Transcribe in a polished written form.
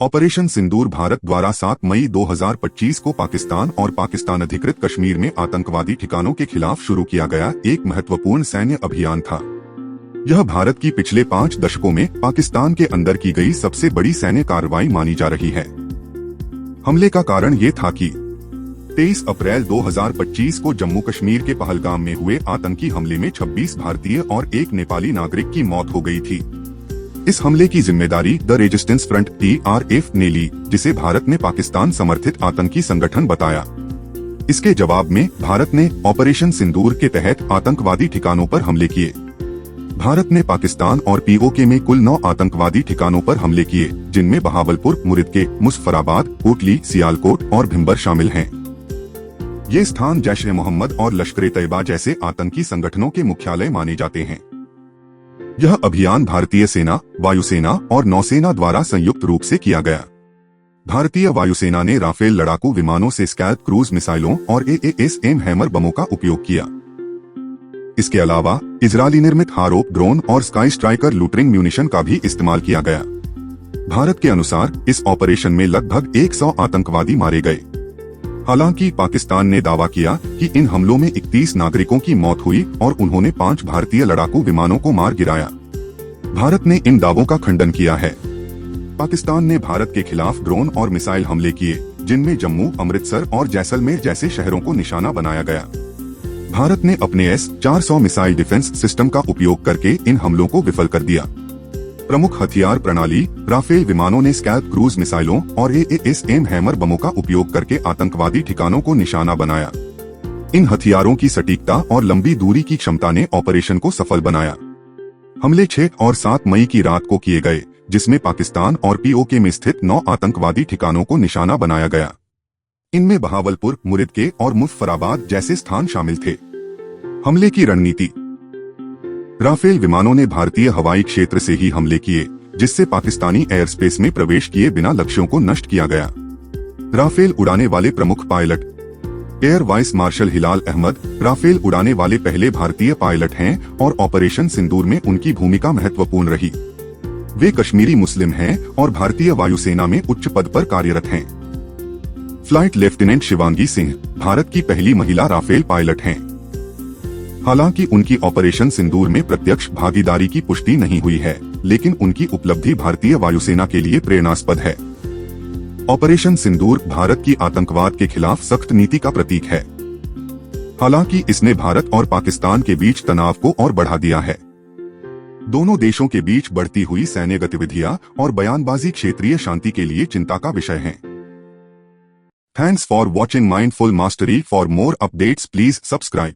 Operation सिंदूर भारत द्वारा 7 मई 2025 को पाकिस्तान और पाकिस्तान अधिकृत कश्मीर में आतंकवादी ठिकानों के खिलाफ शुरू किया गया एक महत्वपूर्ण सैन्य अभियान था। यह भारत की पिछले 5 दशकों में पाकिस्तान के अंदर की गई सबसे बड़ी सैन्य कार्रवाई मानी जा रही है। हमले का कारण ये था कि 23 अप्रैल 2025 को जम्मू कश्मीर के पहलगाम में हुए आतंकी हमले में 26 भारतीय और एक नेपाली नागरिक की मौत हो गई थी। इस हमले की जिम्मेदारी द रेजिस्टेंस फ्रंट TRF ने ली, जिसे भारत ने पाकिस्तान समर्थित आतंकी संगठन बताया। इसके जवाब में भारत ने ऑपरेशन सिंदूर के तहत आतंकवादी ठिकानों पर हमले किए। भारत ने पाकिस्तान और POK में कुल 9 आतंकवादी ठिकानों पर हमले किए, जिनमें बहावलपुर, मुरिदके, मुजफ्फराबाद, कोटली, सियालकोट और भिम्बर शामिल हैं। ये स्थान जैश-ए-मोहम्मद और लश्कर-ए-तैयबा जैसे आतंकी संगठनों के मुख्यालय माने जाते हैं। यह अभियान भारतीय सेना, वायुसेना और नौसेना द्वारा संयुक्त रूप से किया गया। भारतीय वायुसेना ने राफेल लड़ाकू विमानों से स्कैल्प क्रूज मिसाइलों और AASM हैमर बमों का उपयोग किया। इसके अलावा इजरायली निर्मित हारोप ड्रोन और स्काई स्ट्राइकर लूटरिंग म्यूनिशन का भी इस्तेमाल किया गया। भारत के अनुसार इस ऑपरेशन में लगभग 100 आतंकवादी मारे गए। हालांकि पाकिस्तान ने दावा किया कि इन हमलों में 31 नागरिकों की मौत हुई और उन्होंने 5 भारतीय लड़ाकू विमानों को मार गिराया। भारत ने इन दावों का खंडन किया है। पाकिस्तान ने भारत के खिलाफ ड्रोन और मिसाइल हमले किए, जिनमें जम्मू, अमृतसर और जैसलमेर जैसे शहरों को निशाना बनाया गया। भारत ने अपने S-400 मिसाइल डिफेंस सिस्टम का उपयोग करके इन हमलों को विफल कर दिया। प्रमुख हथियार प्रणाली राफेल विमानों ने स्कैल्प क्रूज मिसाइलों और AASM हैमर बमों का उपयोग करके आतंकवादी ठिकानों को निशाना बनाया। इन हथियारों की सटीकता और लंबी दूरी की क्षमता ने ऑपरेशन को सफल बनाया। हमले 6 और 7 मई की रात को किए गए, जिसमें पाकिस्तान और POK में स्थित 9 आतंकवादी ठिकानों को निशाना बनाया गया। इनमें बहावलपुर, मुरिदके और मुजफ्फराबाद जैसे स्थान शामिल थे। हमले की रणनीति। राफेल विमानों ने भारतीय हवाई क्षेत्र से ही हमले किए, जिससे पाकिस्तानी एयर स्पेस में प्रवेश किए बिना लक्ष्यों को नष्ट किया गया। राफेल उड़ाने वाले प्रमुख पायलट एयर वाइस मार्शल हिलाल अहमद राफेल उड़ाने वाले पहले भारतीय पायलट हैं और ऑपरेशन सिंदूर में उनकी भूमिका महत्वपूर्ण रही। वे कश्मीरी मुस्लिम हैं और भारतीय वायुसेना में उच्च पद पर कार्यरत हैं। फ्लाइट लेफ्टिनेंट शिवांगी सिंह भारत की पहली महिला राफेल पायलट हैं। हालांकि उनकी ऑपरेशन सिंदूर में प्रत्यक्ष भागीदारी की पुष्टि नहीं हुई है, लेकिन उनकी उपलब्धि भारतीय वायुसेना के लिए प्रेरणास्पद है। ऑपरेशन सिंदूर भारत की आतंकवाद के खिलाफ सख्त नीति का प्रतीक है। हालांकि इसने भारत और पाकिस्तान के बीच तनाव को और बढ़ा दिया है। दोनों देशों के बीच बढ़ती हुई सैन्य गतिविधियां और बयानबाजी क्षेत्रीय शांति के लिए चिंता का विषय हैं। Thanks for watching mindful mastery. For more updates please subscribe.